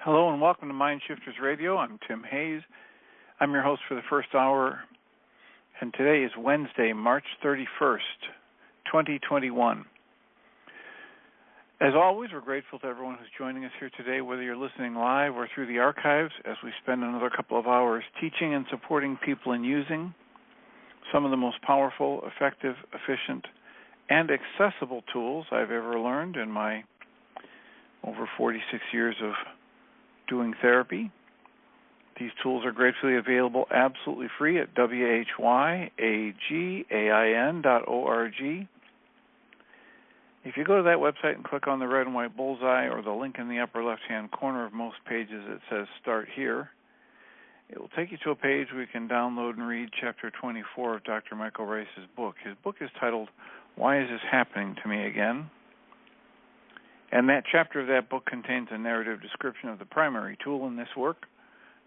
Hello and welcome to Mind Shifters Radio. I'm Tim Hayes. I'm your host for the first hour, and today is Wednesday, March 31st, 2021. As always, we're grateful to everyone who's joining us here today, whether you're listening live or through the archives, as we spend another couple of hours teaching and supporting people in using some of the most powerful, effective, efficient, and accessible tools I've ever learned in my over 46 years of doing therapy. These tools are gratefully available absolutely free at whyagain.org. If you go to that website and click on the red and white bullseye or the link in the upper left-hand corner of most pages that says Start Here, it will take you to a page where you can download and read Chapter 24 of Dr. Michael Rice's book. His book is titled, Why Is This Happening to Me Again? And that chapter of that book contains a narrative description of the primary tool in this work.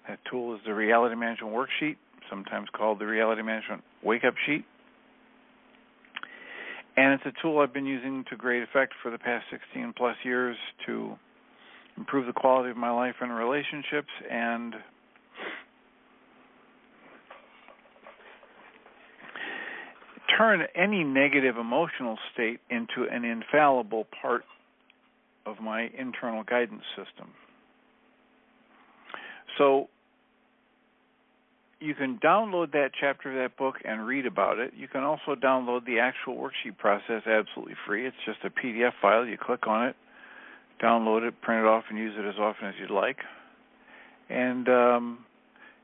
That tool is the Reality Management Worksheet, sometimes called the Reality Management Wake-Up Sheet. And it's a tool I've been using to great effect for the past 16 plus years to improve the quality of my life and relationships and turn any negative emotional state into an infallible part of my internal guidance system. So you can download that chapter of that book and read about it. You can also download the actual worksheet process absolutely free. It's just a PDF file. You click on it, download it, print it off, and use it as often as you'd like. And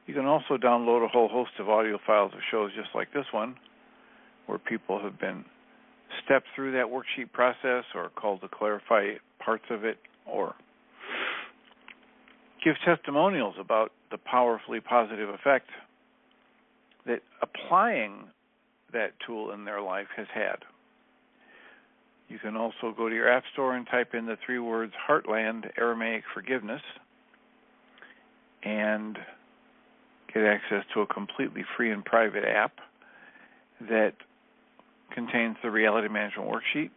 you can also download a whole host of audio files of shows just like this one, where people have been stepped through that worksheet process or called to clarify parts of it or give testimonials about the powerfully positive effect that applying that tool in their life has had. You can also go to your app store and type in the three words Heartland Aramaic Forgiveness and get access to a completely free and private app that contains the Reality Management Worksheet,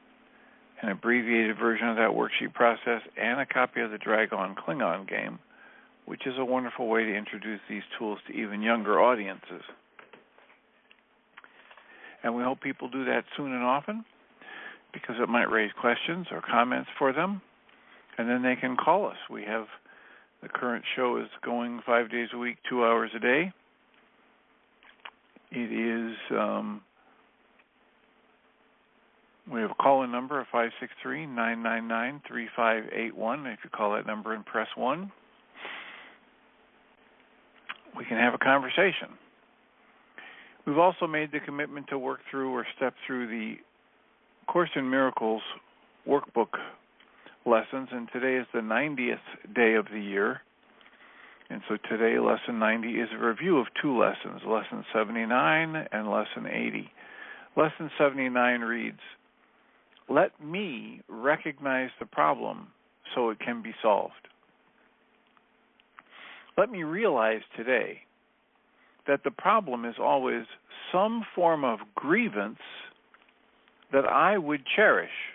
an abbreviated version of that worksheet process, and a copy of the Dragon Klingon game, which is a wonderful way to introduce these tools to even younger audiences. And we hope people do that soon and often because it might raise questions or comments for them, and then they can call us. We have the current show is going 5 days a week, 2 hours a day. It is we have a call-in number of 563-999-3581. If you call that number and press 1, we can have a conversation. We've also made the commitment to work through or step through the Course in Miracles workbook lessons, and today is the 90th day of the year. And so today, Lesson 90 is a review of two lessons, Lesson 79 and Lesson 80. Lesson 79 reads, Let me recognize the problem so it can be solved. Let me realize today that the problem is always some form of grievance that I would cherish.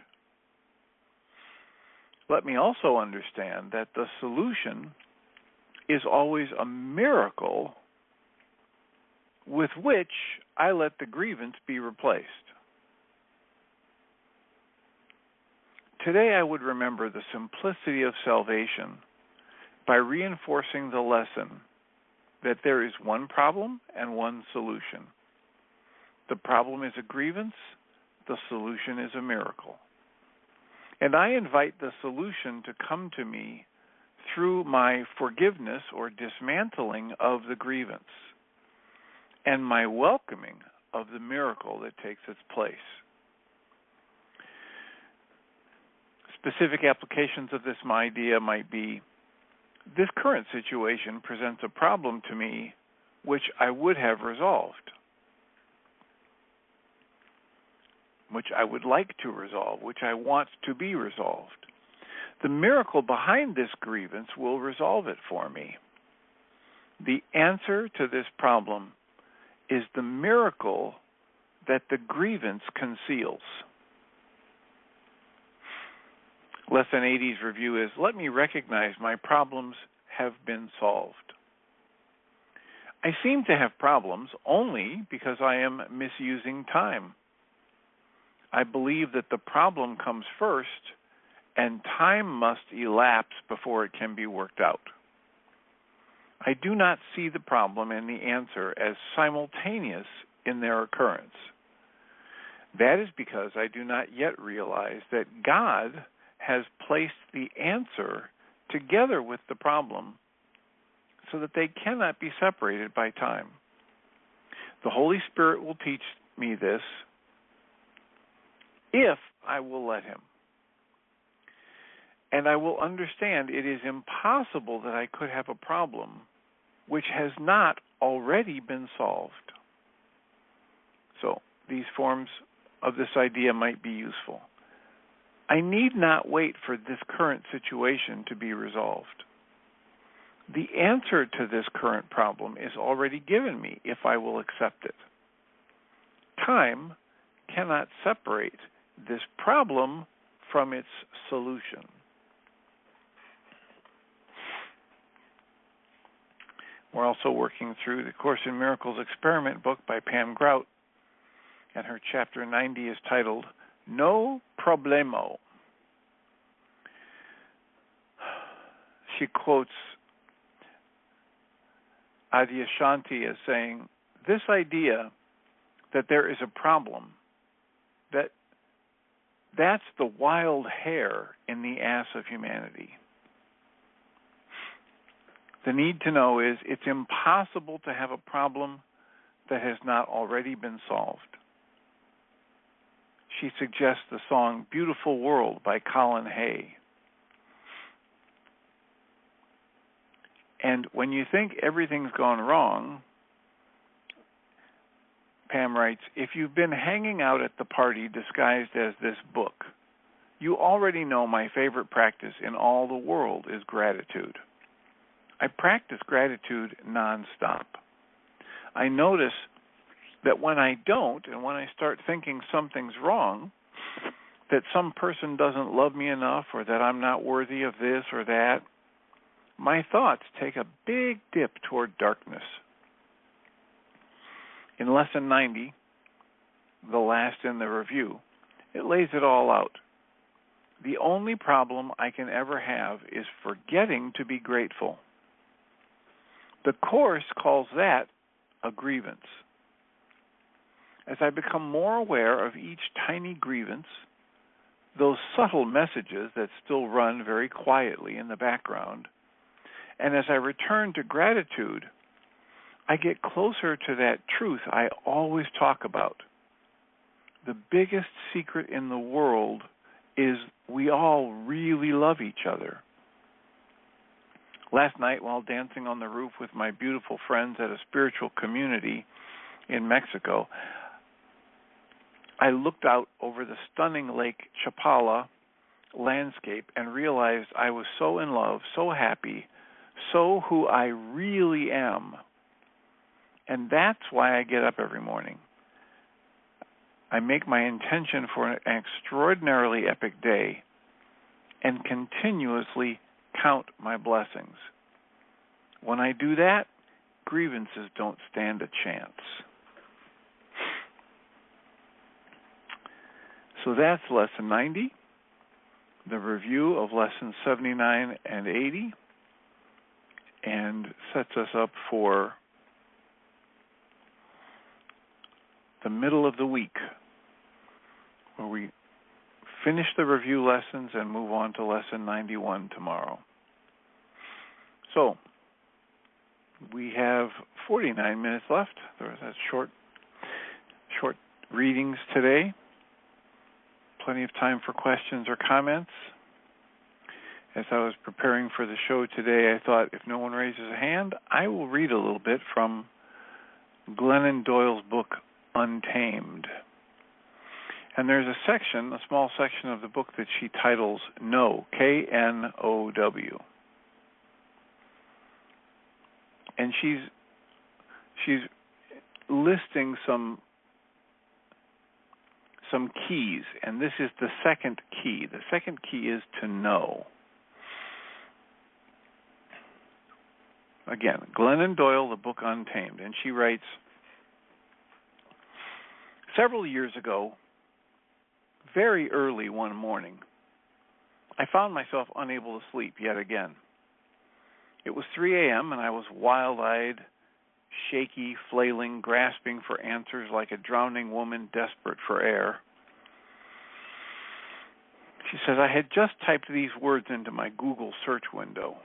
Let me also understand that the solution is always a miracle with which I let the grievance be replaced. Today I would remember the simplicity of salvation by reinforcing the lesson that there is one problem and one solution. The problem is a grievance, the solution is a miracle. And I invite the solution to come to me through my forgiveness or dismantling of the grievance and my welcoming of the miracle that takes its place. Specific applications of this idea might be, this current situation presents a problem to me which I would have resolved, which I would like to resolve, which I want to be resolved. The miracle behind this grievance will resolve it for me. The answer to this problem is the miracle that the grievance conceals. Lesson 80's review is, let me recognize my problem's have been solved. I seem to have problems only because I am misusing time. I believe that the problem comes first, and time must elapse before it can be worked out. I do not see the problem and the answer as simultaneous in their occurrence. That is because I do not yet realize that God has placed the answer together with the problem so that they cannot be separated by time. The Holy Spirit will teach me this if I will let Him. And I will understand it is impossible that I could have a problem which has not already been solved. So these forms of this idea might be useful. I need not wait for this current situation to be resolved. The answer to this current problem is already given me if I will accept it. Time cannot separate this problem from its solution. We're also working through the Course in Miracles experiment book by Pam Grout, and her chapter 90 is titled, No Problemo. She quotes Adyashanti as saying, this idea that there is a problem, that's the wild hair in the ass of humanity. The need to know is it's impossible to have a problem that has not already been solved. She suggests the song Beautiful World by Colin Hay. And when you think everything's gone wrong, Pam writes, if you've been hanging out at the party disguised as this book, you already know my favorite practice in all the world is gratitude. I practice gratitude nonstop. I notice that when I don't, and when I start thinking something's wrong, that some person doesn't love me enough, or that I'm not worthy of this or that, my thoughts take a big dip toward darkness. In Lesson 90, the last in the review, it lays it all out. The only problem I can ever have is forgetting to be grateful. The Course calls that a grievance. As I become more aware of each tiny grievance, those subtle messages that still run very quietly in the background, and as I return to gratitude, I get closer to that truth I always talk about. The biggest secret in the world is we all really love each other. Last night, while dancing on the roof with my beautiful friends at a spiritual community in Mexico, I looked out over the stunning Lake Chapala landscape and realized I was so in love, so happy, so who I really am. And that's why I get up every morning. I make my intention for an extraordinarily epic day and continuously count my blessings. When I do that, grievances don't stand a chance. So that's Lesson 90, the review of Lessons 79 and 80, and sets us up for the middle of the week, where we finish the review lessons and move on to Lesson 91 tomorrow. So, we have 49 minutes left. There was that short readings today. Plenty of time for questions or comments. As I was preparing for the show today, I thought if no one raises a hand, I will read a little bit from Glennon Doyle's book, Untamed. And there's a section, a small section of the book that she titles Know, K-N-O-W. And she's listing some keys, and this is the second key. The second key is to know. Again, Glennon Doyle, The Book Untamed. And she writes, several years ago, very early one morning, I found myself unable to sleep yet again. It was 3 a.m. and I was wild-eyed, shaky, flailing, grasping for answers like a drowning woman desperate for air. She says, I had just typed these words into my Google search window.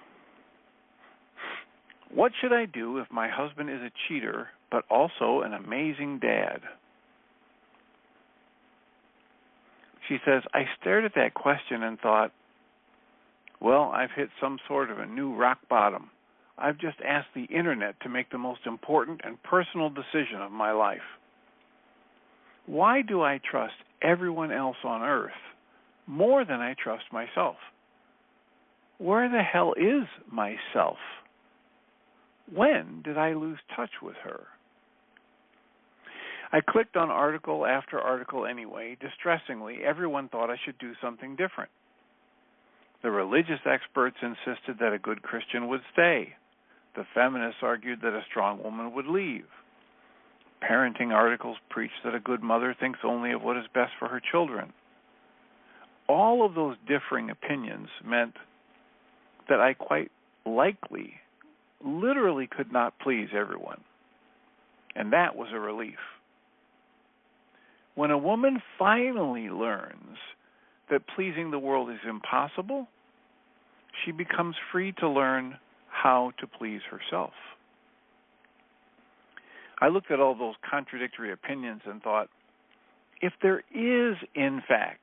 What should I do if my husband is a cheater, but also an amazing dad? She says, I stared at that question and thought, well, I've hit some sort of a new rock bottom. I've just asked the internet to make the most important and personal decision of my life. Why do I trust everyone else on earth more than I trust myself? Where the hell is myself? When did I lose touch with her? I clicked on article after article anyway. Distressingly, everyone thought I should do something different. The religious experts insisted that a good Christian would stay. The feminists argued that a strong woman would leave. Parenting articles preached that a good mother thinks only of what is best for her children. All of those differing opinions meant that I quite likely, literally could not please everyone. And that was a relief. When a woman finally learns that pleasing the world is impossible, she becomes free to learn how to please herself. I looked at all those contradictory opinions and thought, if there is, in fact,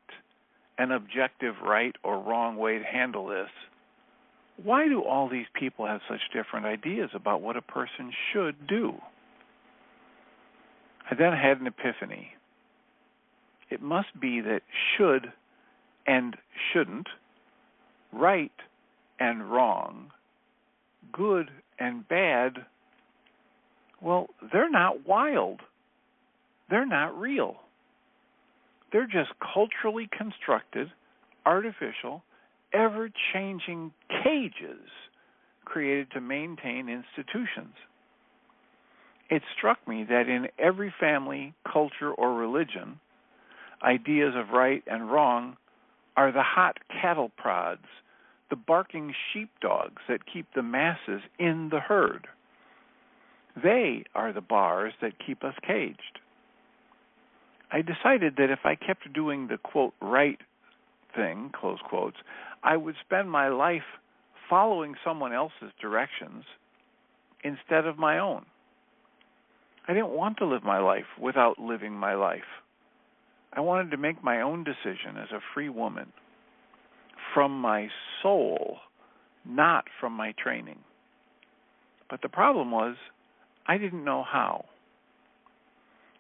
an objective right or wrong way to handle this, why do all these people have such different ideas about what a person should do? I then had an epiphany. It must be that should and shouldn't, right and wrong, good and bad, well, they're not wild. They're not real. They're just culturally constructed, artificial, ever-changing cages created to maintain institutions. It struck me that in every family, culture, or religion, ideas of right and wrong are the hot cattle prods, the barking sheepdogs that keep the masses in the herd. They are the bars that keep us caged. I decided that if I kept doing the, quote, right thing, close quotes, I would spend my life following someone else's directions instead of my own. I didn't want to live my life without living my life. I wanted to make my own decision as a free woman from my soul, not from my training. But the problem was, I didn't know how.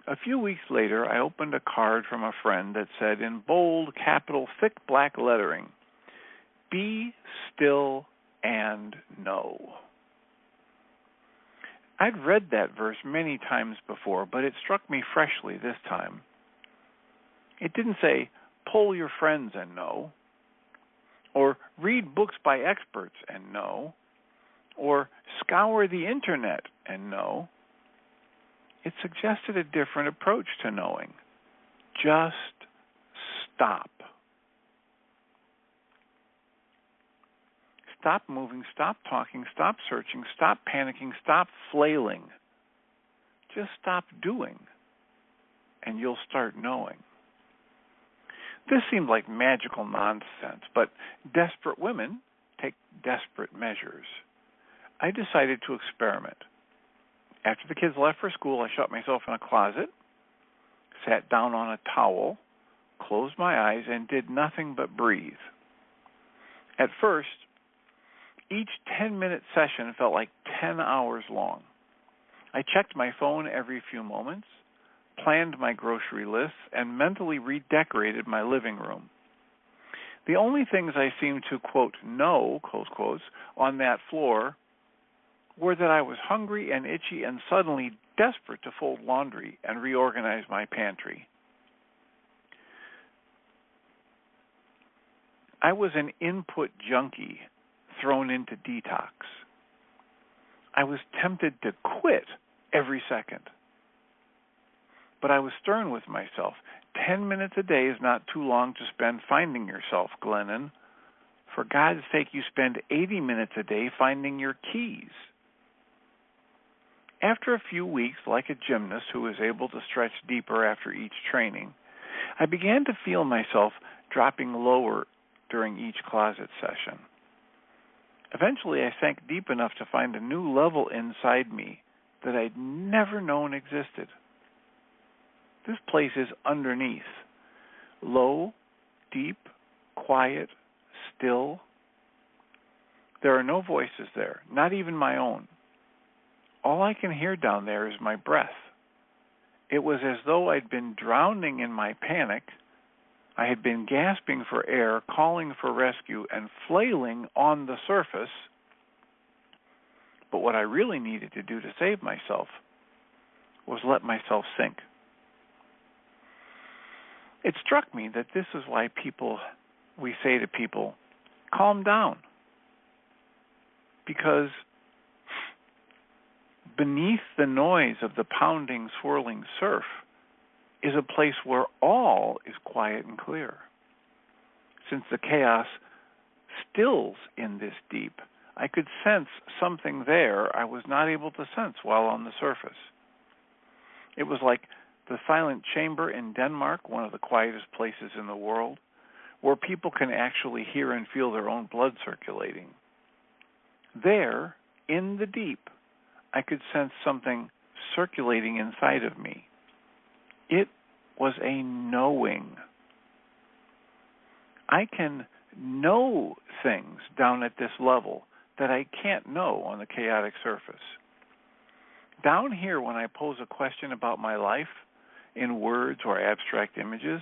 A few weeks later, I opened a card from a friend that said in bold, capital, thick black lettering, "Be still and know." I'd read that verse many times before, but it struck me freshly this time. It didn't say, poll your friends and know, or read books by experts and know, or scour the internet and know. It suggested a different approach to knowing. Just stop. Stop moving, stop talking, stop searching, stop panicking, stop flailing. Just stop doing, and you'll start knowing. This seemed like magical nonsense, but desperate women take desperate measures. I decided to experiment. After the kids left for school, I shut myself in a closet, sat down on a towel, closed my eyes, and did nothing but breathe. At first, each 10-minute session felt like 10 hours long. I checked my phone every few moments, planned my grocery lists, and mentally redecorated my living room. The only things I seemed to, quote, know, close quotes, on that floor were that I was hungry and itchy and suddenly desperate to fold laundry and reorganize my pantry. I was an input junkie thrown into detox. I was tempted to quit every second. But I was stern with myself. 10 minutes a day is not too long to spend finding yourself, Glennon. For God's sake, you spend 80 minutes a day finding your keys. After a few weeks, like a gymnast who is able to stretch deeper after each training, I began to feel myself dropping lower during each closet session. Eventually, I sank deep enough to find a new level inside me that I'd never known existed. This place is underneath, low, deep, quiet, still. There are no voices there, not even my own. All I can hear down there is my breath. It was as though I'd been drowning in my panic. I had been gasping for air, calling for rescue, and flailing on the surface. But what I really needed to do to save myself was let myself sink. It struck me that this is why we say to people, calm down. Because beneath the noise of the pounding, swirling surf is a place where all is quiet and clear. Since the chaos stills in this deep, I could sense something there I was not able to sense while on the surface. It was like the silent chamber in Denmark, one of the quietest places in the world, where people can actually hear and feel their own blood circulating. There, in the deep, I could sense something circulating inside of me. It was a knowing. I can know things down at this level that I can't know on the chaotic surface. Down here, when I pose a question about my life in words or abstract images,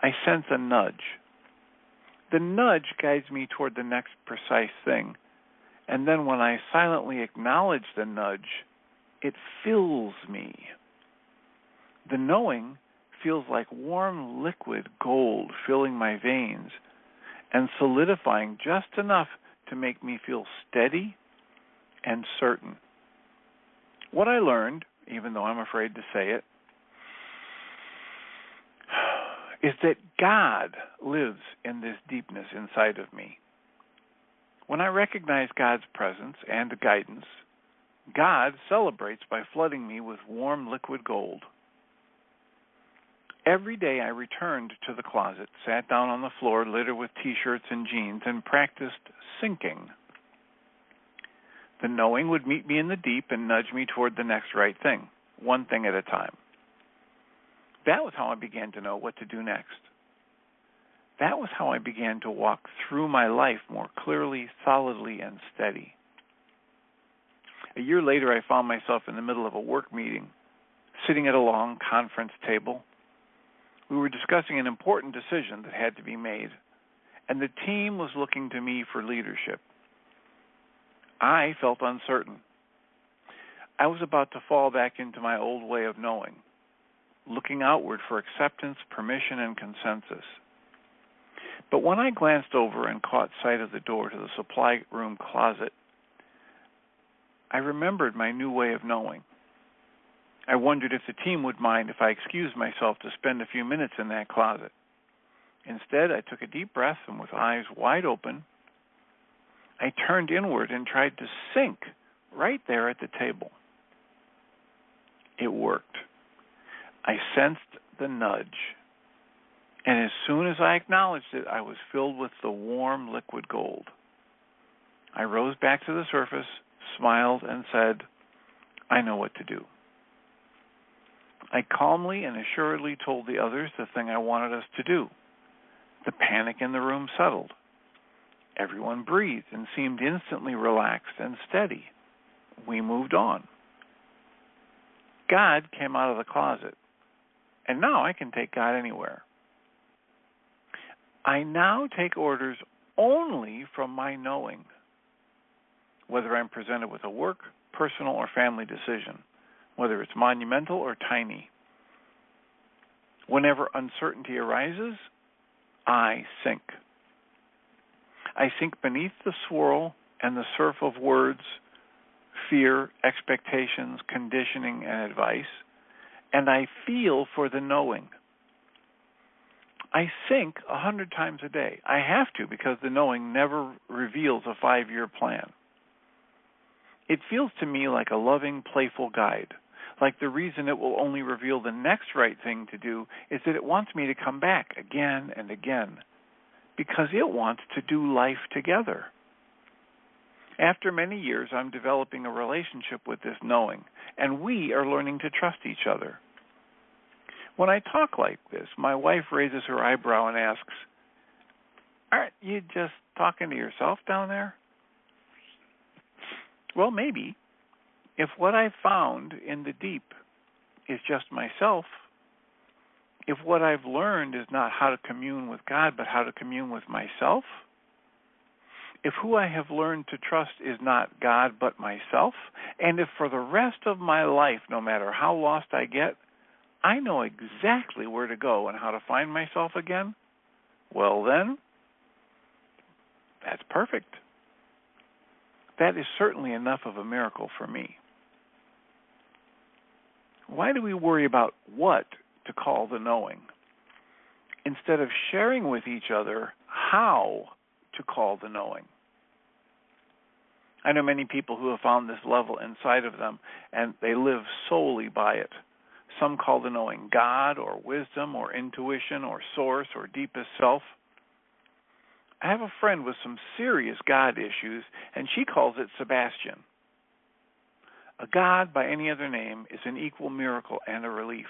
I sense a nudge. The nudge guides me toward the next precise thing, and then when I silently acknowledge the nudge, it fills me. The knowing feels like warm liquid gold filling my veins and solidifying just enough to make me feel steady and certain. What I learned, even though I'm afraid to say it, is that God lives in this deepness inside of me. When I recognize God's presence and guidance, God celebrates by flooding me with warm liquid gold. Every day I returned to the closet, sat down on the floor littered with T-shirts and jeans, and practiced sinking. The knowing would meet me in the deep and nudge me toward the next right thing, one thing at a time. That was how I began to know what to do next. That was how I began to walk through my life more clearly, solidly, and steady. A year later, I found myself in the middle of a work meeting, sitting at a long conference table. We were discussing an important decision that had to be made, and the team was looking to me for leadership. I felt uncertain. I was about to fall back into my old way of knowing, looking outward for acceptance, permission, and consensus. But when I glanced over and caught sight of the door to the supply room closet, I remembered my new way of knowing. I wondered if the team would mind if I excused myself to spend a few minutes in that closet. Instead, I took a deep breath, and with eyes wide open, I turned inward and tried to sink right there at the table. It worked. I sensed the nudge, and as soon as I acknowledged it, I was filled with the warm liquid gold. I rose back to the surface, smiled, and said, I know what to do. I calmly and assuredly told the others the thing I wanted us to do. The panic in the room settled. Everyone breathed and seemed instantly relaxed and steady. We moved on. God came out of the closet, and now I can take God anywhere. I now take orders only from my knowing, whether I'm presented with a work, personal, or family decision, whether it's monumental or tiny. Whenever uncertainty arises, I sink. I sink beneath the swirl and the surf of words, fear, expectations, conditioning, and advice, and I feel for the knowing. I think 100 times a day. I have to, because the knowing never reveals a 5-year plan. It feels to me like a loving, playful guide. Like the reason it will only reveal the next right thing to do is that it wants me to come back again and again, because it wants to do life together. After many years, I'm developing a relationship with this knowing, and we are learning to trust each other. When I talk like this, my wife raises her eyebrow and asks, "Aren't you just talking to yourself down there?" Well, maybe. If what I've found in the deep is just myself, if what I've learned is not how to commune with God, but how to commune with myself, if who I have learned to trust is not God, but myself, and if for the rest of my life, no matter how lost I get, I know exactly where to go and how to find myself again, well then, that's perfect. That is certainly enough of a miracle for me. Why do we worry about what to call the knowing, instead of sharing with each other how to call the knowing? I know many people who have found this level inside of them, and they live solely by it. Some call the knowing God, or wisdom, or intuition, or source, or deepest self. I have a friend with some serious God issues, and she calls it Sebastian. A God by any other name is an equal miracle and a relief.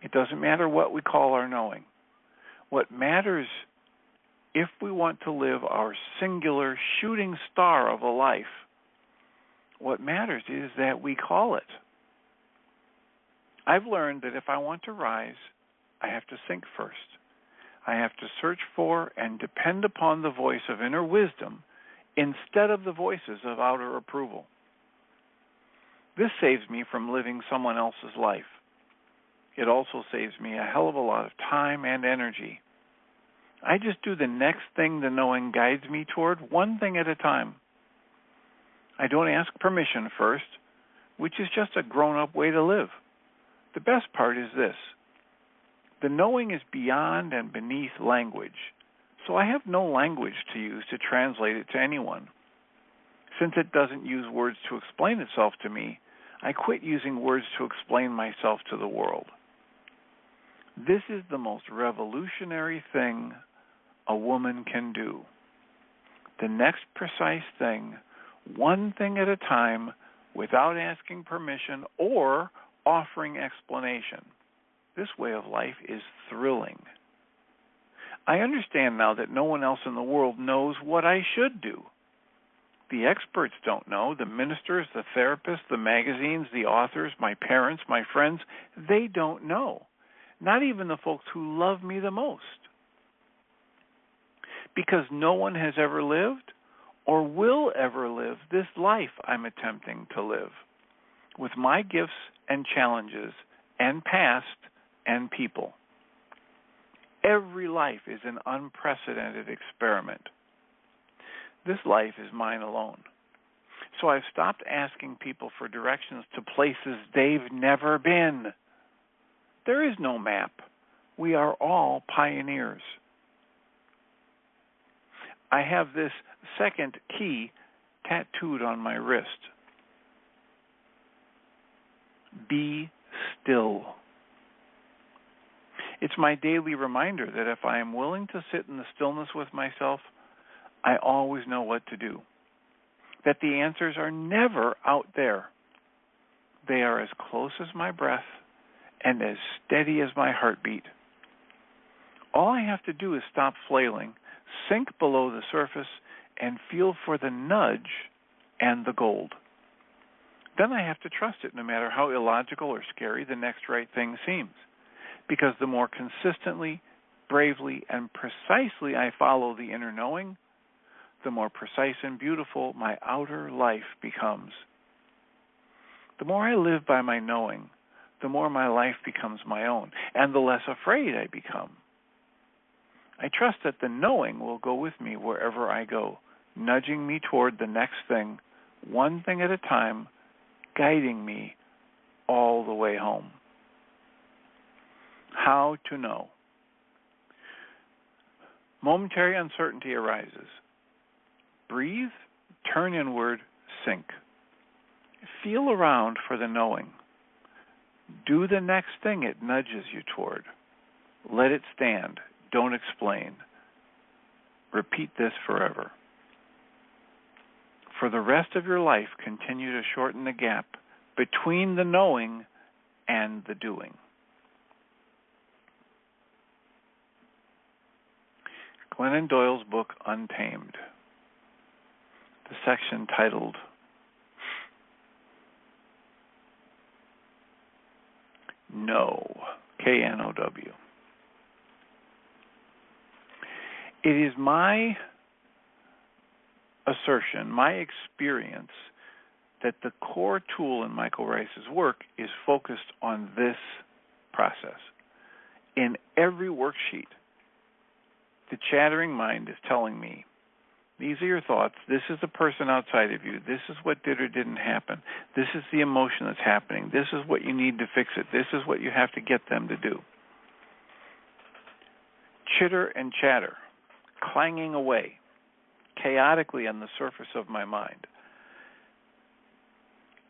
It doesn't matter what we call our knowing. What matters, if we want to live our singular shooting star of a life, what matters is that we call it. I've learned that if I want to rise, I have to think first. I have to search for and depend upon the voice of inner wisdom instead of the voices of outer approval. This saves me from living someone else's life. It also saves me a hell of a lot of time and energy. I just do the next thing the knowing guides me toward, one thing at a time. I don't ask permission first, which is just a grown-up way to live. The best part is this. The knowing is beyond and beneath language, so I have no language to use to translate it to anyone. Since it doesn't use words to explain itself to me, I quit using words to explain myself to the world. This is the most revolutionary thing a woman can do. The next precise thing, one thing at a time, without asking permission or offering explanation. This way of life is thrilling. I understand now that no one else in the world knows what I should do. The experts don't know. The ministers, the therapists, the magazines, the authors, my parents, my friends, they don't know. Not even the folks who love me the most. Because no one has ever lived or will ever live this life I'm attempting to live, with my gifts and challenges and past and people. Every life is an unprecedented experiment. This life is mine alone. So I've stopped asking people for directions to places they've never been. There is no map. We are all pioneers. I have this second key tattooed on my wrist. Be still. It's my daily reminder that if I am willing to sit in the stillness with myself, I always know what to do. That the answers are never out there. They are as close as my breath and as steady as my heartbeat. All I have to do is stop flailing, sink below the surface, and feel for the nudge and the gold. Then I have to trust it, no matter how illogical or scary the next right thing seems. Because the more consistently, bravely, and precisely I follow the inner knowing, the more precise and beautiful my outer life becomes. The more I live by my knowing, the more my life becomes my own, and the less afraid I become. I trust that the knowing will go with me wherever I go, nudging me toward the next thing, one thing at a time, guiding me all the way home. How to know. Momentary uncertainty arises. Breathe, turn inward, sink. Feel around for the knowing. Do the next thing it nudges you toward. Let it stand. Don't explain. Repeat this forever. For the rest of your life, continue to shorten the gap between the knowing and the doing. Glennon Doyle's book, Untamed. The section titled Know, K-N-O-W. It is my assertion, my experience, that the core tool in Michael Rice's work is focused on this process. In every worksheet, the chattering mind is telling me, these are your thoughts, this is the person outside of you, this is what did or didn't happen, this is the emotion that's happening, this is what you need to fix it, this is what you have to get them to do. Chitter and chatter, clanging away, chaotically on the surface of my mind.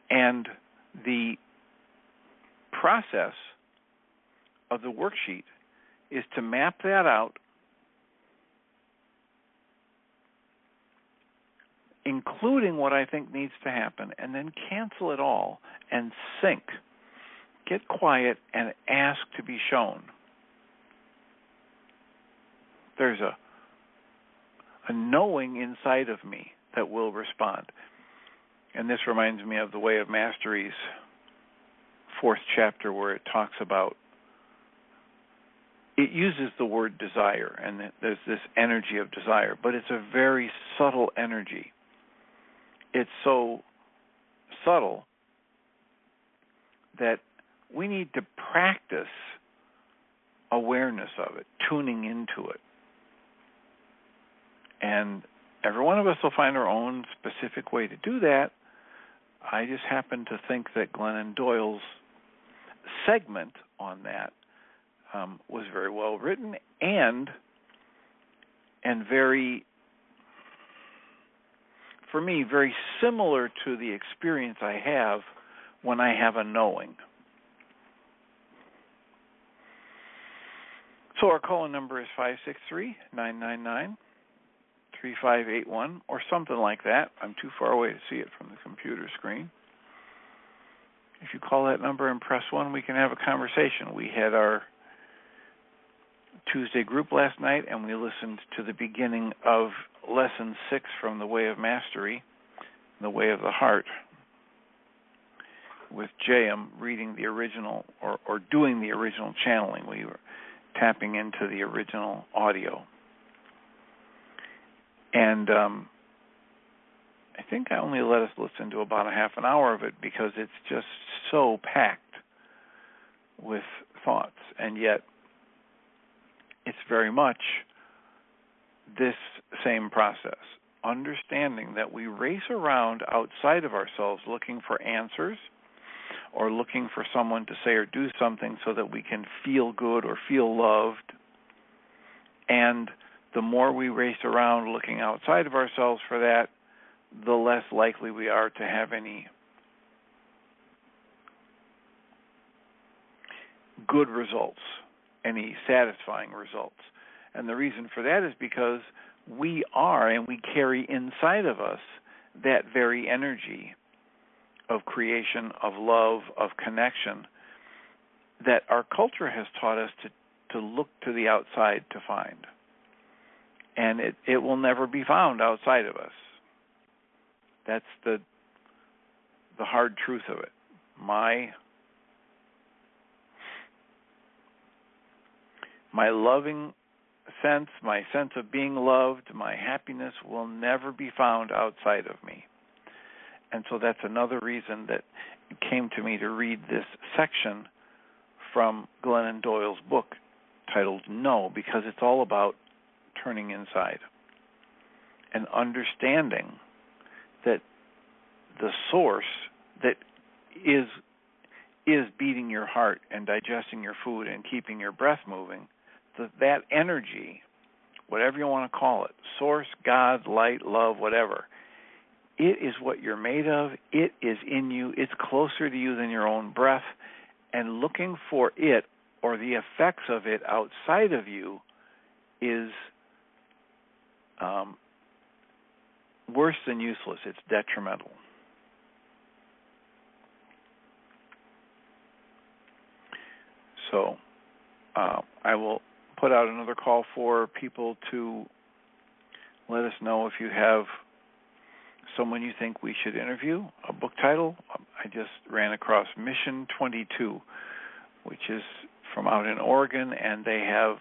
And the process of the worksheet is to map that out, including what I think needs to happen, and then cancel it all and sink. Get quiet and ask to be shown. There's a knowing inside of me that will respond. And this reminds me of The Way of Mastery's 4th chapter, where it talks about, it uses the word desire, and there's this energy of desire, but it's a very subtle energy. It's so subtle that we need to practice awareness of it, tuning into it. And every one of us will find our own specific way to do that. I just happen to think that Glennon Doyle's segment on that was very well written and very, for me, very similar to the experience I have when I have a knowing. So our call-in number is 563-999-3581 or something like that. I'm too far away to see it from the computer screen. If you call that number and press 1, we can have a conversation. We had our Tuesday group last night, and we listened to the beginning of Lesson 6 from The Way of Mastery, The Way of the Heart, with J.M. reading the original, or doing the original channeling. We were tapping into the original audio. And I think I only let us listen to about a half an hour of it because it's just so packed with thoughts. And yet, it's very much this same process. Understanding that we race around outside of ourselves looking for answers or looking for someone to say or do something so that we can feel good or feel loved. And the more we race around looking outside of ourselves for that, the less likely we are to have any good results, any satisfying results. And the reason for that is because we are, and we carry inside of us, that very energy of creation, of love, of connection that our culture has taught us to look to the outside to find. And it will never be found outside of us. That's the hard truth of it. My loving sense, my sense of being loved, my happiness will never be found outside of me. And so that's another reason that it came to me to read this section from Glennon Doyle's book titled Know, because it's all about turning inside and understanding that the source that is beating your heart and digesting your food and keeping your breath moving, that energy, whatever you want to call it, source, God, light, love, whatever, it is what you're made of. It is in you. It's closer to you than your own breath. And looking for it or the effects of it outside of you is worse than useless. It's detrimental. So I will put out another call for people to let us know if you have someone you think we should interview. A book title, I just ran across Mission 22, which is from out in Oregon, and they have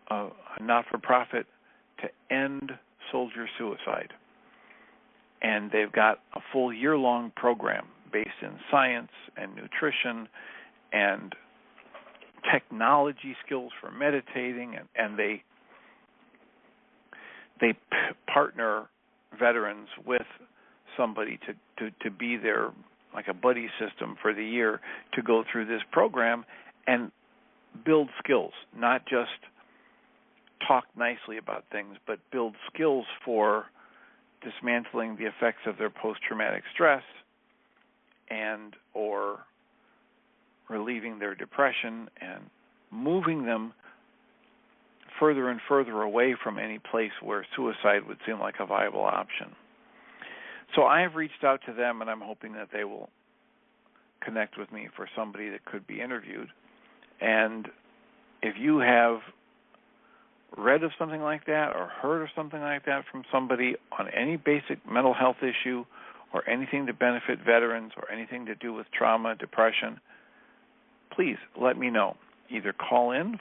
a not-for-profit to end soldier suicide. And they've got a full year-long program based in science and nutrition and technology skills for meditating, and they partner veterans with somebody to be their, like a buddy system for the year, to go through this program and build skills, not just talk nicely about things, but build skills for dismantling the effects of their post-traumatic stress and or relieving their depression and moving them further and further away from any place where suicide would seem like a viable option. So I have reached out to them, and I'm hoping that they will connect with me for somebody that could be interviewed. And if you have read of something like that or heard of something like that from somebody on any basic mental health issue or anything to benefit veterans or anything to do with trauma, depression, please let me know. Either call in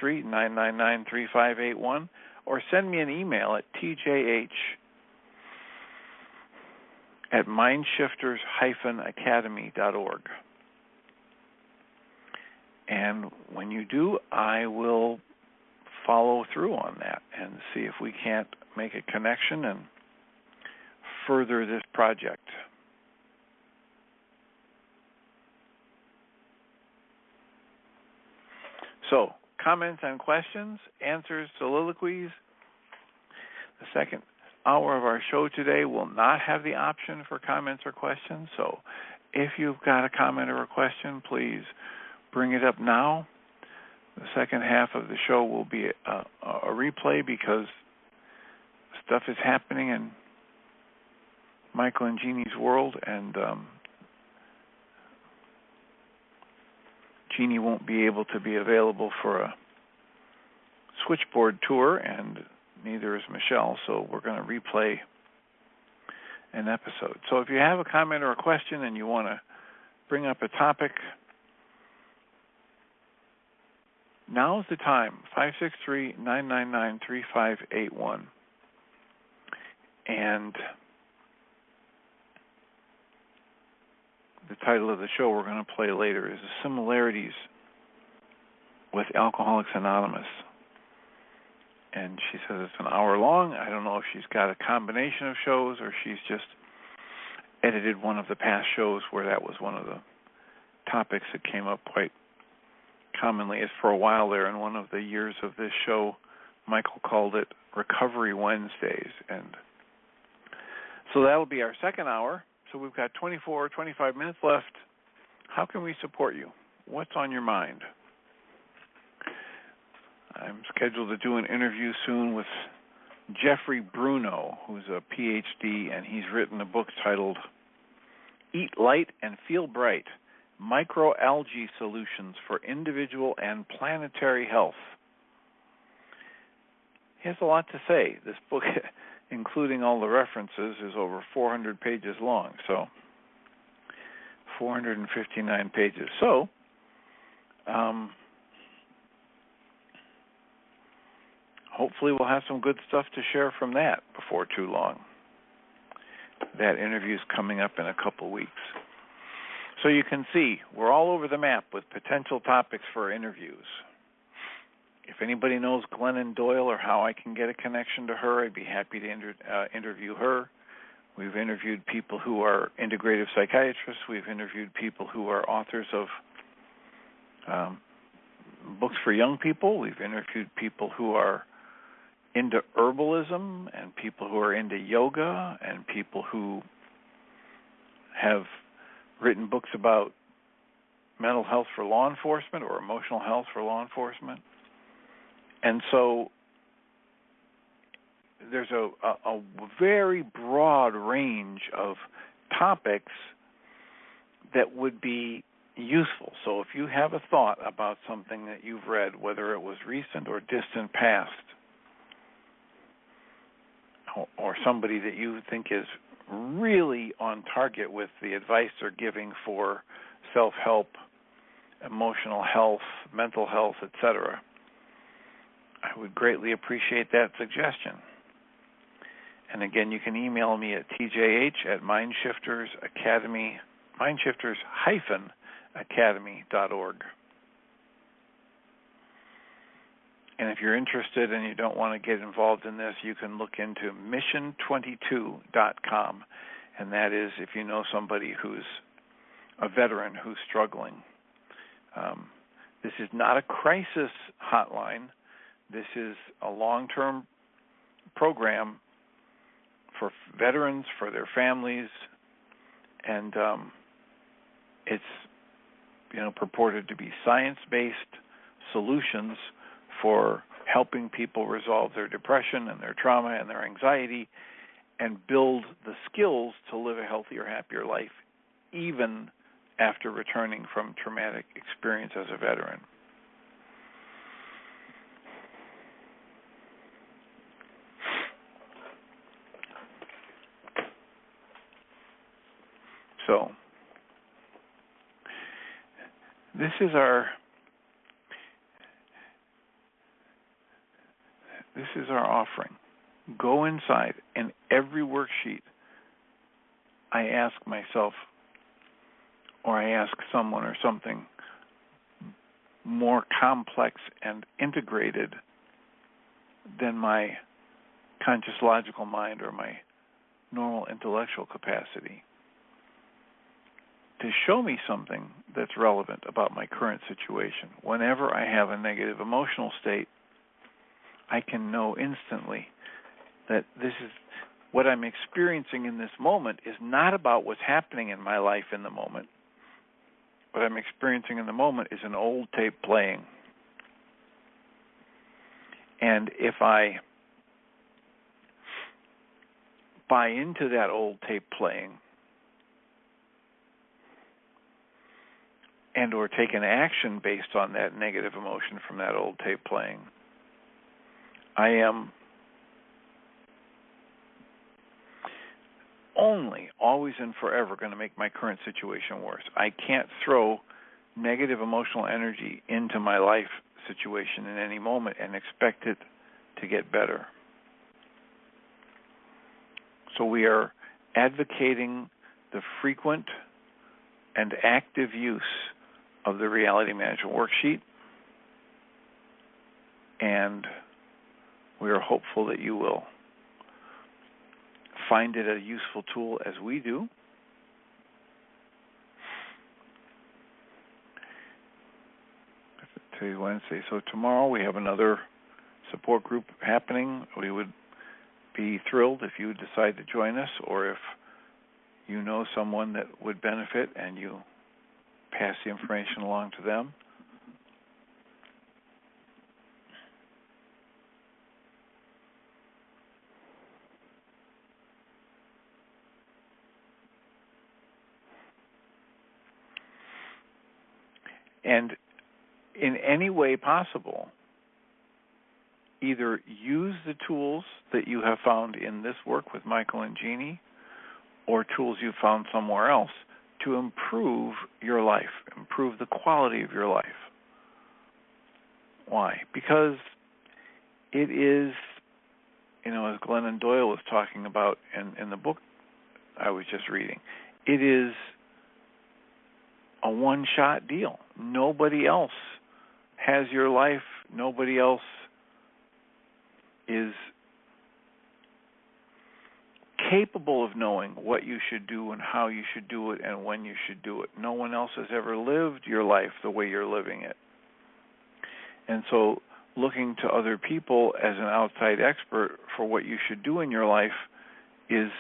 563-999-3581 or send me an email at tjh@mindshifters-academy.org. And when you do, I will follow through on that and see if we can't make a connection and further this project. So, comments and questions, answers, soliloquies. The second hour of our show today will not have the option for comments or questions. So, if you've got a comment or a question, please bring it up now. The second half of the show will be a replay because stuff is happening in Michael and Jeannie's world, and Jeannie won't be able to be available for a switchboard tour, and neither is Michelle, so we're going to replay an episode. So if you have a comment or a question and you want to bring up a topic, now's the time, 563-999-3581. And the title of the show we're going to play later is The Similarities with Alcoholics Anonymous. And she says it's an hour long. I don't know if she's got a combination of shows or she's just edited one of the past shows where that was one of the topics that came up quite commonly. As for a while there in one of the years of this show, Michael called it Recovery Wednesdays. And so that'll be our second hour. So we've got 25 minutes left. How can we support you? What's on your mind? I'm scheduled to do an interview soon with Jeffrey Bruno, who's a PhD, and he's written a book titled Eat Light and Feel Bright, Microalgae Solutions for Individual and Planetary Health. He has a lot to say. This book, including all the references, is over 400 pages long, so 459 pages. So, hopefully we'll have some good stuff to share from that before too long. That interview's coming up in a couple weeks. So you can see, we're all over the map with potential topics for interviews. If anybody knows Glennon Doyle or how I can get a connection to her, I'd be happy to interview her. We've interviewed people who are integrative psychiatrists. We've interviewed people who are authors of books for young people. We've interviewed people who are into herbalism and people who are into yoga and people who have written books about mental health for law enforcement or emotional health for law enforcement. And so there's a very broad range of topics that would be useful. So if you have a thought about something that you've read, whether it was recent or distant past, or somebody that you think is really on target with the advice they're giving for self-help, emotional health, mental health, etc., I would greatly appreciate that suggestion. And again, you can email me at mindshifters-academy.org. And if you're interested and you don't want to get involved in this, you can look into mission22.com. And that is if you know somebody who's a veteran who's struggling. This is not a crisis hotline. This is a long-term program for veterans, for their families, and it's purported to be science-based solutions for helping people resolve their depression and their trauma and their anxiety and build the skills to live a healthier, happier life, even after returning from traumatic experience as a veteran. So, this is our offering. Go inside, and every worksheet I ask myself, or I ask someone or something more complex and integrated than my conscious logical mind or my normal intellectual capacity, to show me something that's relevant about my current situation. Whenever I have a negative emotional state, I can know instantly that this is what I'm experiencing in this moment is not about what's happening in my life in the moment. What I'm experiencing in the moment is an old tape playing. And if I buy into that old tape playing and or take an action based on that negative emotion from that old tape playing, I am only, always and forever going to make my current situation worse. I can't throw negative emotional energy into my life situation in any moment and expect it to get better. So we are advocating the frequent and active use of the Reality Management Worksheet, and we are hopeful that you will find it a useful tool as we do. Today's Wednesday, so tomorrow we have another support group happening. We would be thrilled if you decide to join us, or if you know someone that would benefit and you pass the information along to them. And in any way possible, either use the tools that you have found in this work with Michael and Jeannie, or tools you found somewhere else, to improve your life, improve the quality of your life. Why? Because it is, as Glennon Doyle was talking about in the book I was just reading, it is a one-shot deal. Nobody else has your life. Nobody else is capable of knowing what you should do and how you should do it and when you should do it. No one else has ever lived your life the way you're living it. And so looking to other people as an outside expert for what you should do in your life it's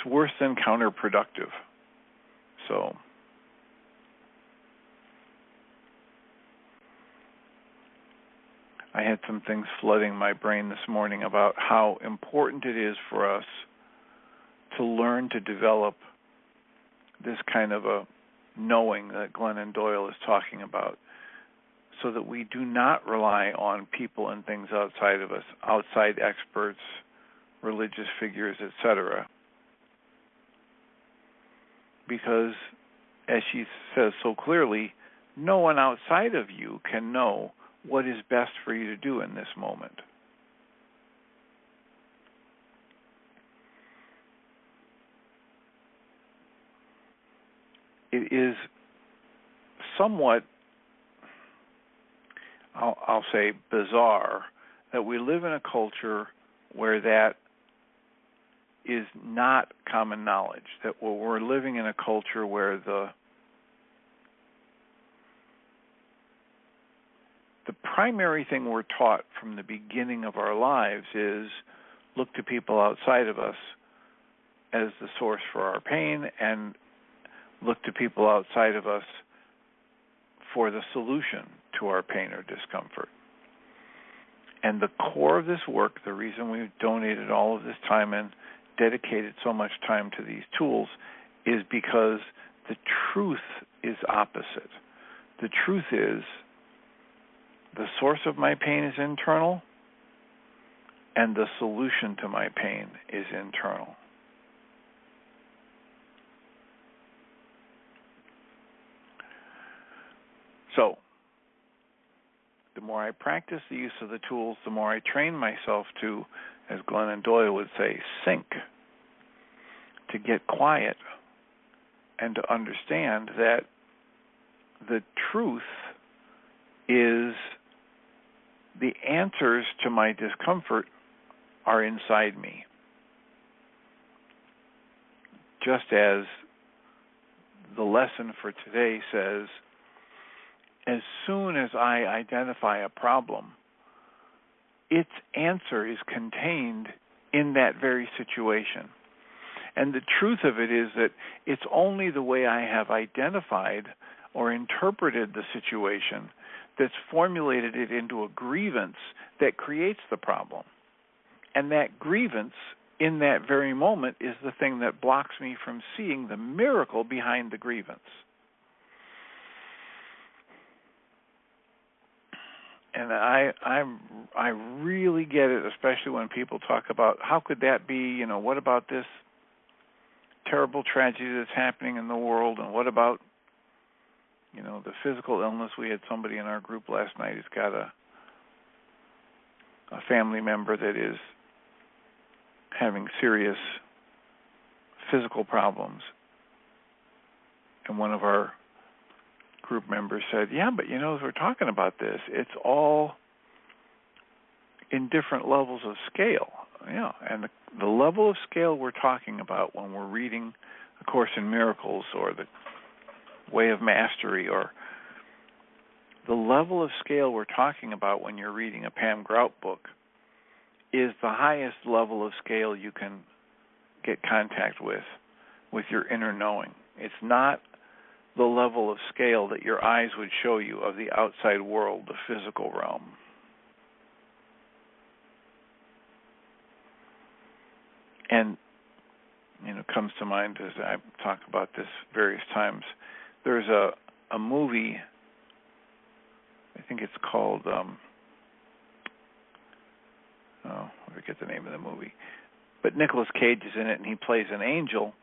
worse than counterproductive. So I had some things flooding my brain this morning about how important it is for us to learn to develop this kind of a knowing that Glennon Doyle is talking about, so that we do not rely on people and things outside of us, outside experts, religious figures, etc. Because, as she says so clearly, no one outside of you can know what is best for you to do in this moment. It is somewhat, I'll say, bizarre that we live in a culture where that is not common knowledge, that we're living in a culture where the primary thing we're taught from the beginning of our lives is look to people outside of us as the source for our pain, and look to people outside of us for the solution to our pain or discomfort. And the core of this work, the reason we've donated all of this time and dedicated so much time to these tools, is because the truth is opposite. The truth is the source of my pain is internal, and the solution to my pain is internal. So, the more I practice the use of the tools, the more I train myself to, as Glennon Doyle would say, sink, to get quiet, and to understand that the truth is the answers to my discomfort are inside me. Just as the lesson for today says, as soon as I identify a problem, its answer is contained in that very situation. And the truth of it is that it's only the way I have identified or interpreted the situation that's formulated it into a grievance that creates the problem. And that grievance in that very moment is the thing that blocks me from seeing the miracle behind the grievance. And I really get it, especially when people talk about how could that be, what about this terrible tragedy that's happening in the world, and what about, the physical illness. We had somebody in our group last night who's got a family member that is having serious physical problems. And one of our group members said, yeah, but as we're talking about this, it's all in different levels of scale. Yeah, and the level of scale we're talking about when we're reading A Course in Miracles or the Way of Mastery, or the level of scale we're talking about when you're reading a Pam Grout book, is the highest level of scale you can get contact with your inner knowing. It's not the level of scale that your eyes would show you of the outside world, the physical realm. And, comes to mind as I talk about this various times, there's a movie, I think it's called, I forget the name of the movie, but Nicolas Cage is in it, and he plays an angel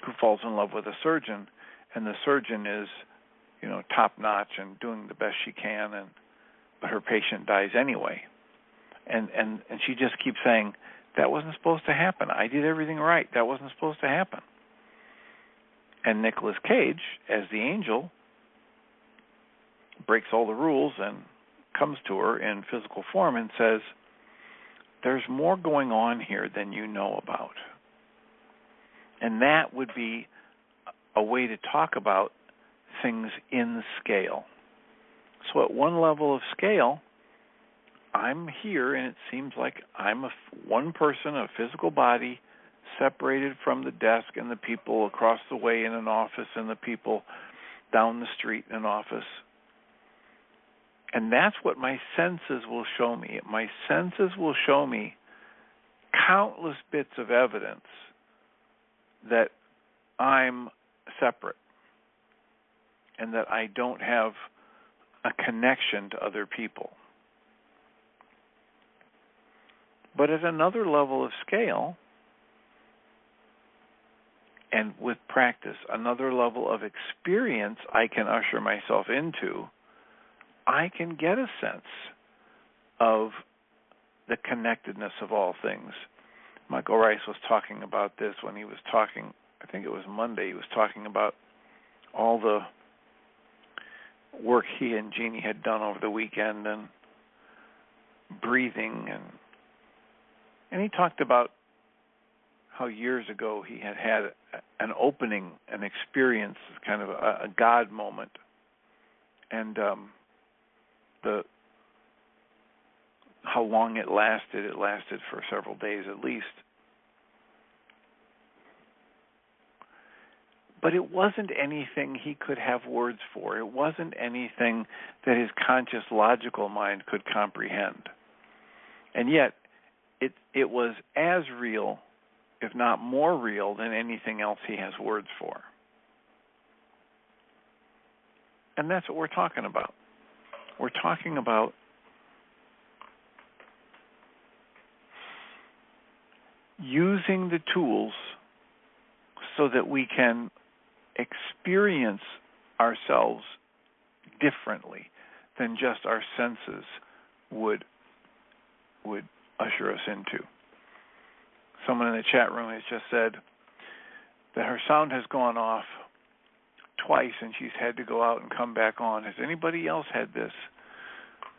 who falls in love with a surgeon, and the surgeon is, top-notch and doing the best she can, but her patient dies anyway. And she just keeps saying, that wasn't supposed to happen. I did everything right. That wasn't supposed to happen. And Nicolas Cage, as the angel, breaks all the rules and comes to her in physical form and says, there's more going on here than you know about. And that would be a way to talk about things in scale. So at one level of scale, I'm here, and it seems like I'm one person, a physical body, separated from the desk and the people across the way in an office and the people down the street in an office. And that's what my senses will show me. My senses will show me countless bits of evidence that I'm separate and that I don't have a connection to other people. But at another level of scale, and with practice, another level of experience I can usher myself into, I can get a sense of the connectedness of all things. Michael Rice was talking about this when he was talking, I think it was Monday, he was talking about all the work he and Jeannie had done over the weekend and breathing, and he talked about how years ago he had an opening, an experience, kind of a God moment, and how long it lasted for several days at least. But it wasn't anything he could have words for. It wasn't anything that his conscious, logical mind could comprehend. And yet, it was as real, if not more real, than anything else he has words for. And that's what we're talking about. We're talking about using the tools so that we can experience ourselves differently than just our senses would usher us into. Someone in the chat room has just said that her sound has gone off twice and she's had to go out and come back on. Has anybody else had this?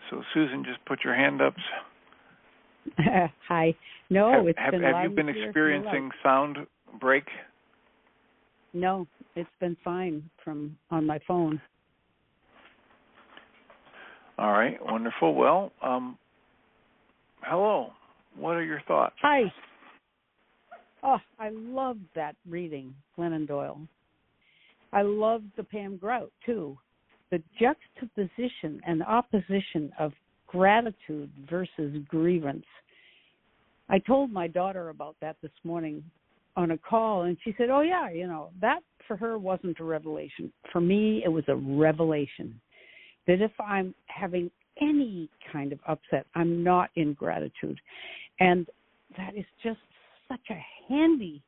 So Susan, just put your hand up. Hi. No, have you been experiencing sound break? No, it's been fine from on my phone. All right, wonderful. Well, hello. What are your thoughts? Hi. Oh, I loved that reading, Glennon Doyle. I loved the Pam Grout, too. The juxtaposition and opposition of gratitude versus grievance. I told my daughter about that this morning on a call, and she said, oh, yeah, that for her wasn't a revelation. For me, it was a revelation that if I'm having any kind of upset, I'm not in gratitude. And that is just such a handy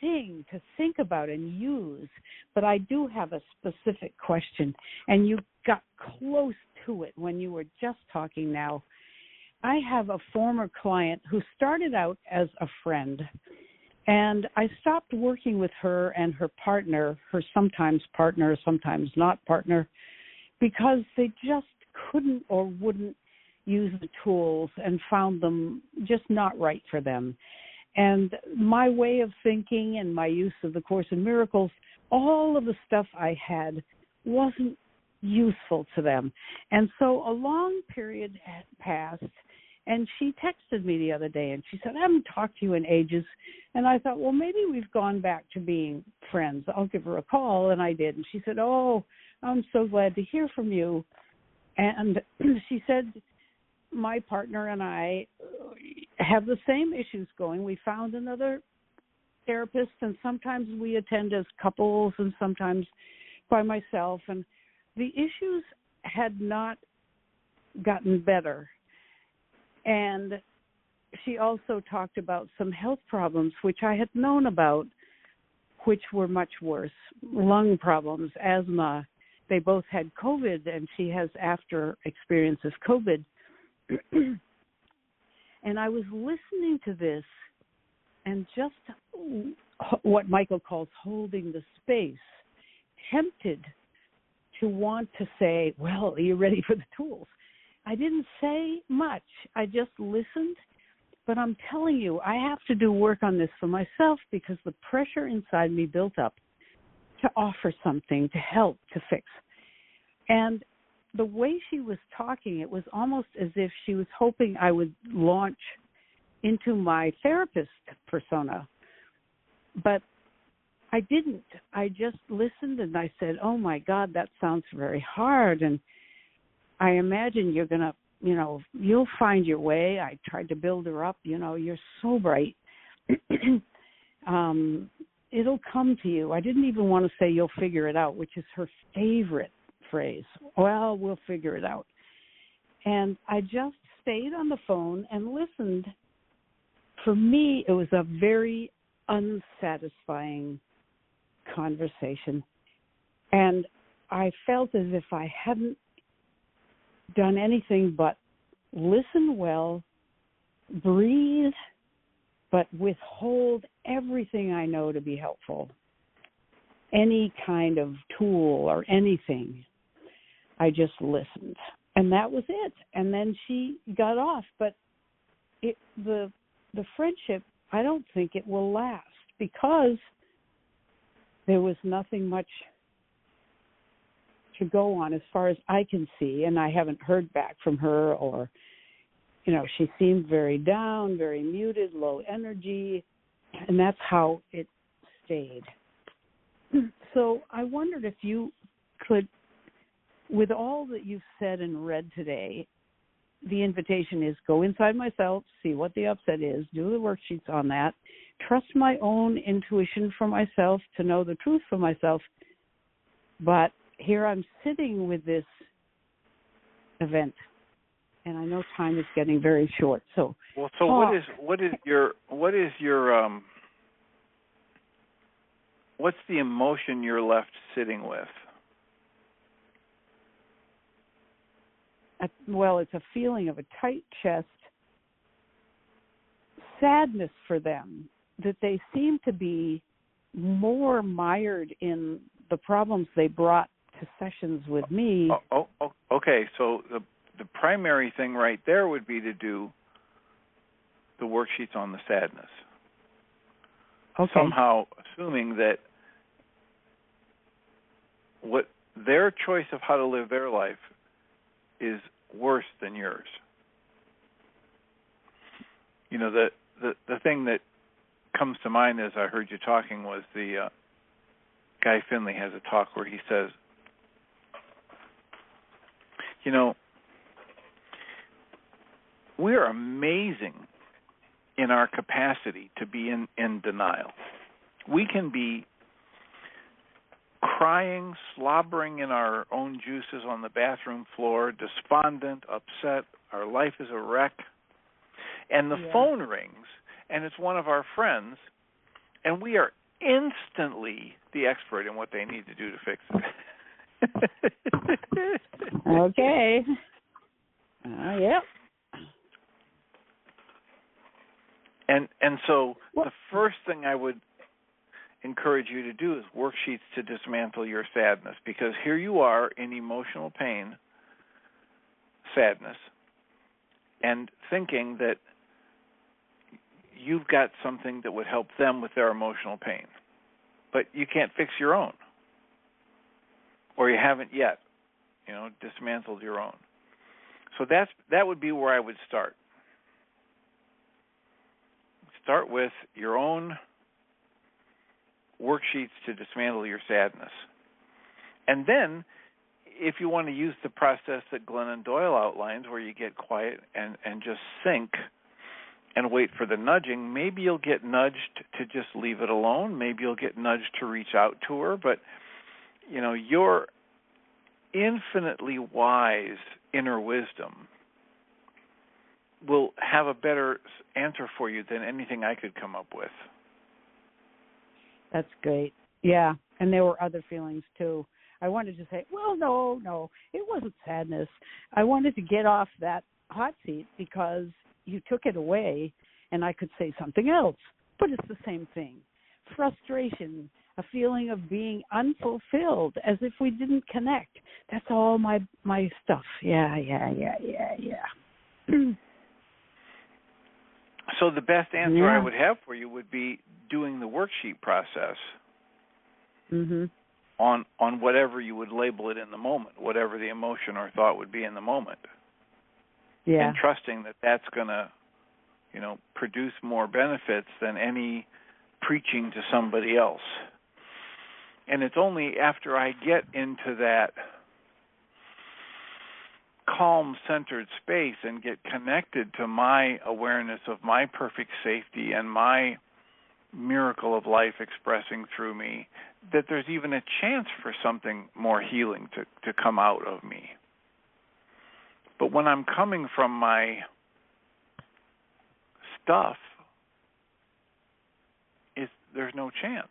thing to think about and use. But I do have a specific question, and you got close to it when you were just talking now. I have a former client who started out as a friend, and I stopped working with her and her partner, her sometimes partner, sometimes not partner, because they just couldn't or wouldn't use the tools and found them just not right for them. And my way of thinking and my use of the Course in Miracles, all of the stuff I had wasn't useful to them. And so a long period had passed, and she texted me the other day, and she said, I haven't talked to you in ages. And I thought, well, maybe we've gone back to being friends. I'll give her a call, and I did. And she said, oh, I'm so glad to hear from you. And she said, my partner and I have the same issues going. We found another therapist, and sometimes we attend as couples and sometimes by myself. And the issues had not gotten better. And she also talked about some health problems, which I had known about, which were much worse. Lung problems, asthma. They both had COVID, and she has after experiences COVID. And I was listening to this and just what Michael calls holding the space, tempted to want to say, well, are you ready for the tools? I didn't say much. I just listened. But I'm telling you, I have to do work on this for myself because the pressure inside me built up to offer something, to help, to fix. And the way she was talking, it was almost as if she was hoping I would launch into my therapist persona. But I didn't. I just listened and I said, oh, my God, that sounds very hard. And I imagine you're going to, you'll find your way. I tried to build her up. You're so bright. It'll come to you. I didn't even want to say you'll figure it out, which is her favorite phrase. Well, we'll figure it out. And I just stayed on the phone and listened. For me, it was a very unsatisfying conversation. And I felt as if I hadn't done anything but listen well, breathe, but withhold everything I know to be helpful. Any kind of tool or anything. I just listened. And that was it. And then she got off. But the friendship, I don't think it will last because there was nothing much to go on as far as I can see, and I haven't heard back from her, or, she seemed very down, very muted, low energy, and that's how it stayed. So I wondered if you could, with all that you've said and read today, the invitation is go inside myself, see what the upset is, do the worksheets on that, trust my own intuition for myself to know the truth for myself, but here I'm sitting with this event, and I know time is getting very short. So, what is your what's the emotion you're left sitting with? Well, it's a feeling of a tight chest, sadness for them that they seem to be more mired in the problems they brought to sessions with me. Okay. So the primary thing right there would be to do the worksheets on the sadness. Okay. Somehow assuming that what their choice of how to live their life is worse than yours. The thing that comes to mind as I heard you talking was the Guy Finley has a talk where he says, we're amazing in our capacity to be in denial. We can be crying, slobbering in our own juices on the bathroom floor, despondent, upset, our life is a wreck, and the phone rings, and it's one of our friends, and we are instantly the expert in what they need to do to fix it. Okay. Yep. And so the first thing I would encourage you to do is worksheets to dismantle your sadness, because here you are in emotional pain, sadness, and thinking that you've got something that would help them with their emotional pain, but you can't fix your own, or you haven't yet, dismantled your own. So that would be where I would start. Start with your own worksheets to dismantle your sadness. And then, if you want to use the process that Glennon Doyle outlines, where you get quiet and just think and wait for the nudging, maybe you'll get nudged to just leave it alone. Maybe you'll get nudged to reach out to her. But, your infinitely wise inner wisdom will have a better answer for you than anything I could come up with. That's great. Yeah, and there were other feelings, too. I wanted to say, well, no, it wasn't sadness. I wanted to get off that hot seat because you took it away and I could say something else. But it's the same thing. Frustration, a feeling of being unfulfilled, as if we didn't connect. That's all my stuff. Yeah. So the best answer I would have for you would be doing the worksheet process on whatever you would label it in the moment, whatever the emotion or thought would be in the moment. Yeah. And trusting that that's going to, produce more benefits than any preaching to somebody else. And it's only after I get into that calm, centered space and get connected to my awareness of my perfect safety and my miracle of life expressing through me that there's even a chance for something more healing to come out of me. But when I'm coming from my stuff, there's no chance.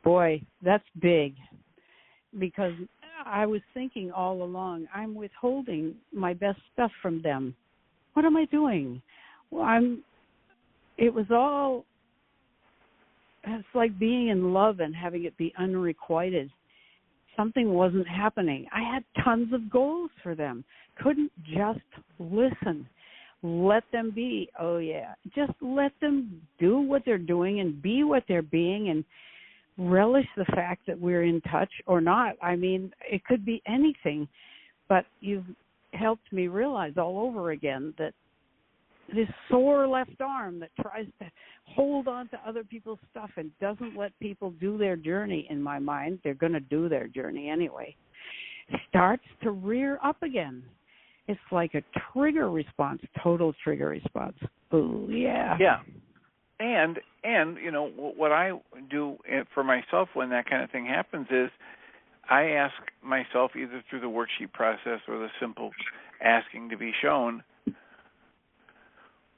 Boy, that's big. Because I was thinking all along, I'm withholding my best stuff from them. What am I doing? Well, it's like being in love and having it be unrequited. Something wasn't happening. I had tons of goals for them. Couldn't just listen. Let them be. Oh, yeah. Just let them do what they're doing and be what they're being and relish the fact that we're in touch or not. I mean, it could be anything, but you've helped me realize all over again that this sore left arm that tries to hold on to other people's stuff and doesn't let people do their journey, in my mind, they're going to do their journey anyway, starts to rear up again. It's like a trigger response, total trigger response. Ooh, yeah. Yeah. And what I do for myself when that kind of thing happens is I ask myself, either through the worksheet process or the simple asking to be shown,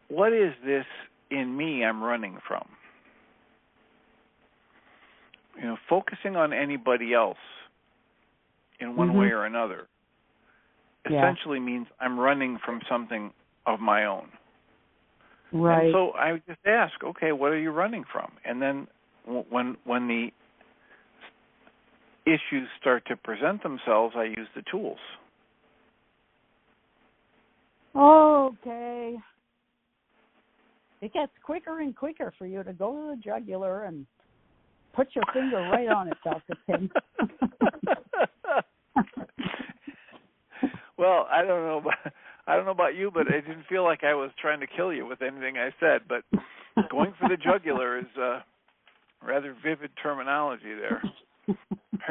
what is this in me I'm running from? Focusing on anybody else in one way or another essentially means I'm running from something of my own. Right. And so I just ask, okay, what are you running from? And then when the issues start to present themselves, I use the tools. Okay. It gets quicker and quicker for you to go to the jugular and put your finger right on it, Dr. Tim. Well, I don't know about you, but it didn't feel like I was trying to kill you with anything I said. But going for the jugular is rather vivid terminology there.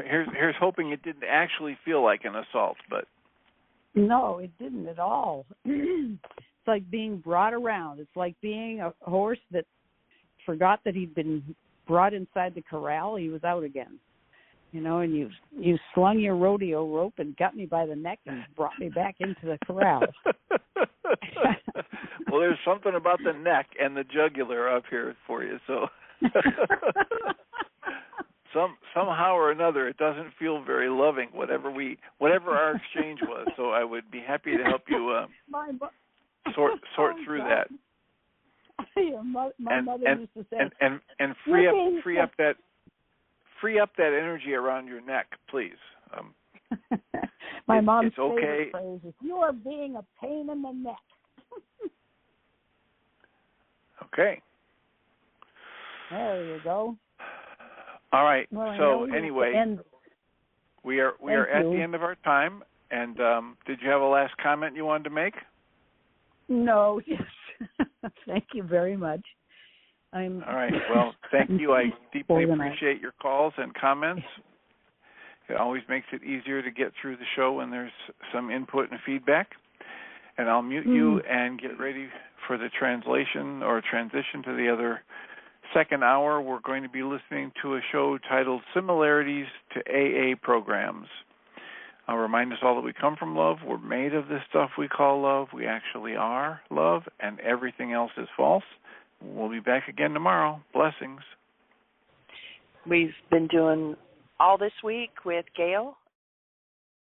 Here's hoping it didn't actually feel like an assault, but no, it didn't at all. It's like being brought around. It's like being a horse that forgot that he'd been brought inside the corral. He was out again. And you slung your rodeo rope and got me by the neck and brought me back into the corral. Well, there's something about the neck and the jugular up here for you, so somehow or another it doesn't feel very loving, whatever our exchange was. So I would be happy to help you sort through that. My mother used to say, and free up that energy around your neck, please. My mom's it's okay. favorite phrase is, "You are being a pain in the neck." Okay. There you go. All right. Well, so anyway, we are at the end of our time. And did you have a last comment you wanted to make? No. Yes. Thank you very much. All right. Well, thank you. I deeply appreciate your calls and comments. It always makes it easier to get through the show when there's some input and feedback. And I'll mute you and get ready for the translation or transition to the other second hour. We're going to be listening to a show titled Similarities to AA Programs. I'll remind us all that we come from love. We're made of this stuff we call love. We actually are love, and everything else is false. We'll be back again tomorrow. Blessings. We've been doing all this week with Gail